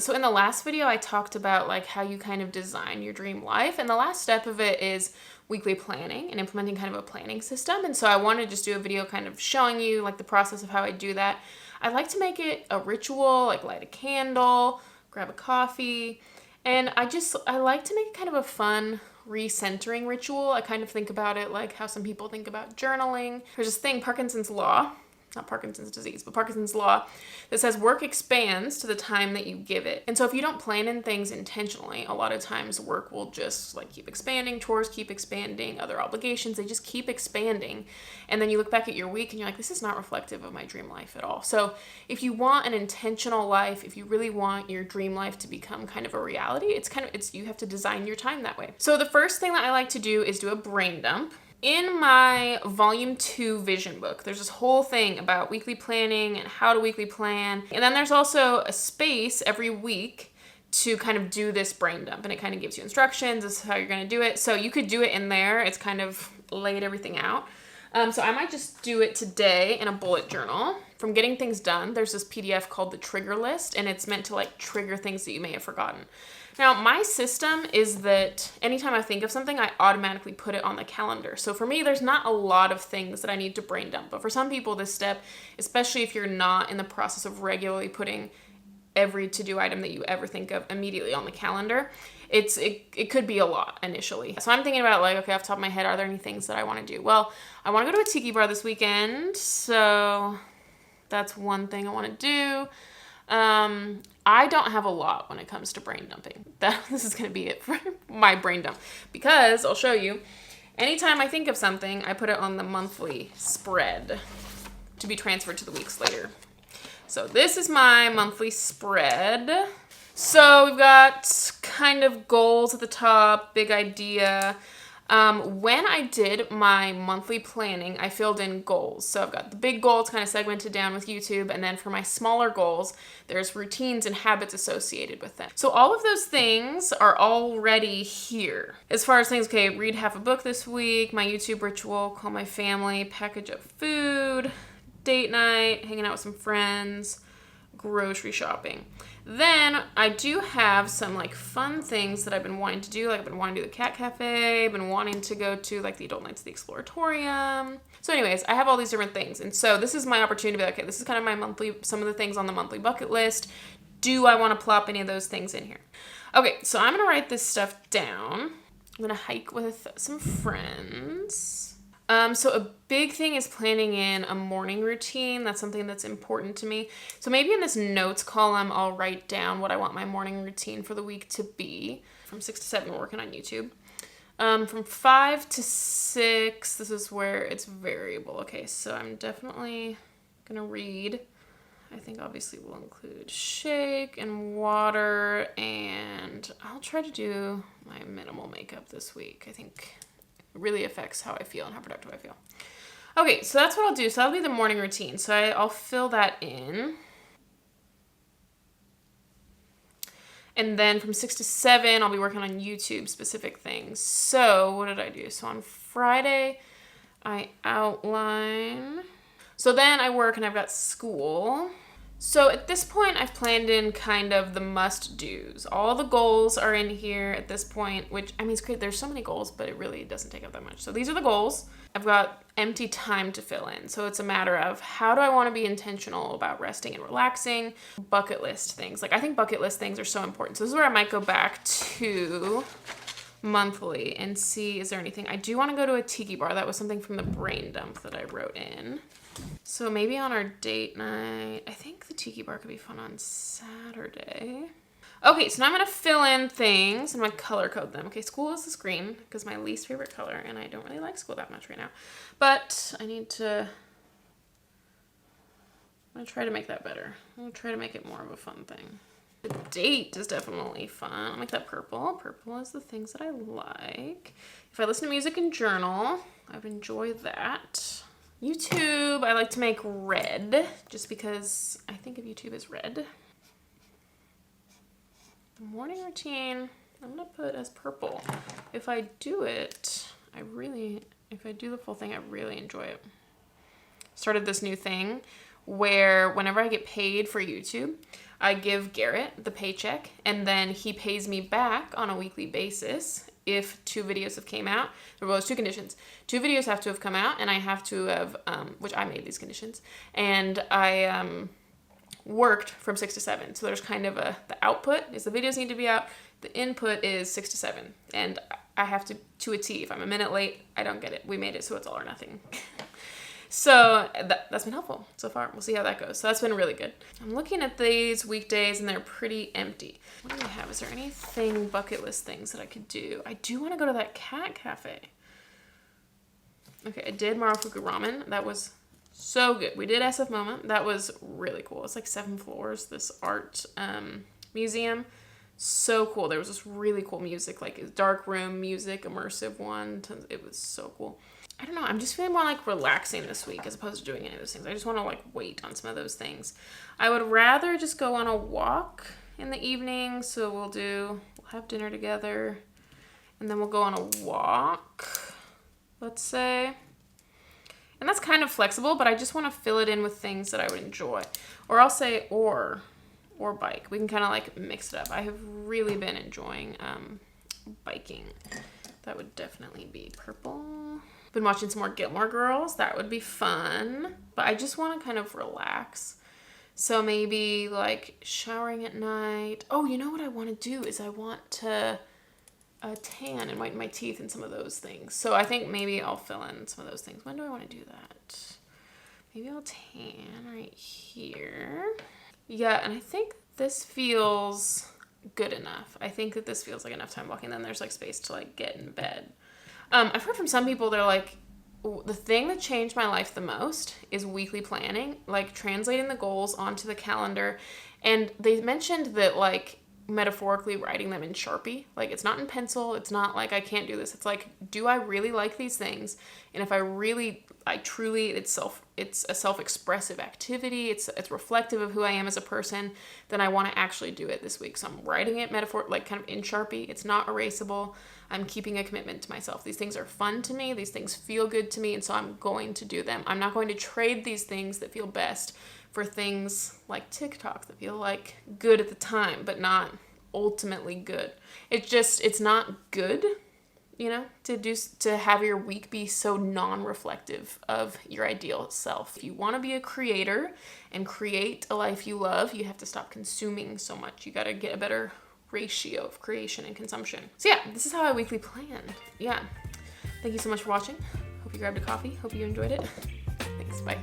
So in the last video, I talked about like how you kind of design your dream life. And the last step of it is weekly planning and implementing kind of a planning system. And so I wanted to just do a video kind of showing you like the process of how I do that. I like to make it a ritual, like light a candle, grab a coffee. And I like to make it kind of a fun recentering ritual. I kind of think about it like how some people think about journaling. There's this thing, Parkinson's law, not Parkinson's disease, but Parkinson's law, that says work expands to the time that you give it. And so if you don't plan in things intentionally, a lot of times work will just like keep expanding, chores keep expanding, other obligations, they just keep expanding. And then you look back at your week and you're like, this is not reflective of my dream life at all. So if you want an intentional life, if you really want your dream life to become kind of a reality, you have to design your time that way. So the first thing that I like to do is do a brain dump. In my volume 2 vision book, there's this whole thing about weekly planning and how to weekly plan. And then there's also a space every week to kind of do this brain dump, and it kind of gives you instructions. This is how you're going to do it. So you could do it in there. It's kind of laid everything out. So I might just do it today in a bullet journal. From Getting Things Done, there's this PDF called the Trigger List, and it's meant to like trigger things that you may have forgotten. Now, my system is that anytime I think of something, I automatically put it on the calendar. So for me, there's not a lot of things that I need to brain dump. But for some people, this step, especially if you're not in the process of regularly putting every to-do item that you ever think of immediately on the calendar, it could be a lot initially. So I'm thinking about like, okay, off the top of my head, are there any things that I want to do? Well, I want to go to a tiki bar this weekend. So that's one thing I want to do. I don't have a lot when it comes to brain dumping. This is going to be it for my brain dump, because I'll show you. Anytime I think of something, I put it on the monthly spread to be transferred to the weeks later. So this is my monthly spread. So we've got kind of goals at the top, big idea. When I did my monthly planning, I filled in goals. So I've got the big goals kind of segmented down with YouTube, and then for my smaller goals, there's routines and habits associated with them. So all of those things are already here. As far as things, okay, read half a book this week, my YouTube ritual, call my family, package up food, date night, hanging out with some friends, grocery shopping. Then I do have some like fun things that I've been wanting to do. Like I've been wanting to do the cat cafe. I've been wanting to go to like the adult nights at the exploratorium. So anyways, I have all these different things. And so this is my opportunity to be like, okay, this is kind of my monthly, some of the things on the monthly bucket list. Do I want to plop any of those things in here? Okay, so I'm going to write this stuff down. I'm going to hike with some friends. So a big thing is planning in a morning routine. That's something that's important to me. So maybe in this notes column, I'll write down what I want my morning routine for the week to be. From 6 to 7, we're working on YouTube. From 5 to 6, this is where it's variable. Okay, so I'm definitely gonna read. I think obviously we'll include shake and water, and I'll try to do my minimal makeup this week. I think it really affects how I feel and how productive I feel. Okay, so that's what I'll do. So that'll be the morning routine. So I'll fill that in. And then from 6 to 7, I'll be working on YouTube specific things. So what did I do? So on Friday, I outline. So then I work and I've got school. So at this point, I've planned in kind of the must-dos. All the goals are in here at this point, which, I mean, it's great. There's so many goals, but it really doesn't take up that much. So these are the goals. I've got empty time to fill in. So it's a matter of how do I want to be intentional about resting and relaxing? Bucket list things. Like, I think bucket list things are so important. So this is where I might go back to monthly and see, is there anything? I do want to go to a tiki bar. That was something from the brain dump that I wrote in. So maybe on our date night, I think the tiki bar could be fun on Saturday. Okay, so now I'm going to fill in things and I'm going to color code them. Okay, school is this green because my least favorite color, and I don't really like school that much right now. But I'm going to try to make that better. I'm going to try to make it more of a fun thing. The date is definitely fun. I'll make that purple. Purple is the things that I like. If I listen to music and journal, I would enjoy that. YouTube, I like to make red, just because I think of YouTube as red. The morning routine, I'm gonna put as purple. If I do it, if I do the full thing, I really enjoy it. Started this new thing where whenever I get paid for YouTube, I give Garrett the paycheck, and then he pays me back on a weekly basis if 2 videos have came out. There was 2 conditions. 2 videos have to have come out, and I have to have, which I made these conditions, and I worked from 6 to 7. So there's kind of the output is the videos need to be out. The input is 6 to 7, and I have to a T. If I'm a minute late, I don't get it. We made it so it's all or nothing. So that's been helpful so far. We'll see how that goes. So that's been really good. I'm looking at these weekdays and they're pretty empty. What do we have? Is there anything bucket list things that I could do? I do want to go to that cat cafe. Okay, I did Marufuku ramen. That was so good. We did SF Moment. That was really cool. It's like 7 floors, this art museum. So cool. There was this really cool music, like dark room music, immersive one. It was so cool. I don't know. I'm just feeling more like relaxing this week as opposed to doing any of those things. I just want to like wait on some of those things. I would rather just go on a walk in the evening. So we'll have dinner together and then we'll go on a walk, let's say. And that's kind of flexible, but I just want to fill it in with things that I would enjoy. Or I'll say or bike. We can kind of like mix it up. I have really been enjoying biking. That would definitely be purple. Been watching some more Gilmore Girls. That would be fun. But I just want to kind of relax. So maybe like showering at night. Oh, you know what I want to do is I want to tan and whiten my teeth and some of those things. So I think maybe I'll fill in some of those things. When do I want to do that? Maybe I'll tan right here. Yeah, and I think this feels good enough. I think that this feels like enough time walking. Then there's like space to like get in bed. I've heard from some people, they're like, the thing that changed my life the most is weekly planning, like translating the goals onto the calendar. And they mentioned that like metaphorically writing them in Sharpie, like it's not in pencil. It's not like I can't do this. It's like, do I really like these things? And if I truly, it's a self-expressive activity. It's reflective of who I am as a person. Then I want to actually do it this week. So I'm writing it like kind of in Sharpie. It's not erasable. I'm keeping a commitment to myself. These things are fun to me. These things feel good to me. And so I'm going to do them. I'm not going to trade these things that feel best for things like TikTok that feel like good at the time, but not ultimately good. It's not good, to have your week be so non-reflective of your ideal self. If you want to be a creator and create a life you love, you have to stop consuming so much. You got to get a better ratio of creation and consumption. So yeah, this is how I weekly plan. Yeah. Thank you so much for watching. Hope you grabbed a coffee. Hope you enjoyed it. Thanks. Bye.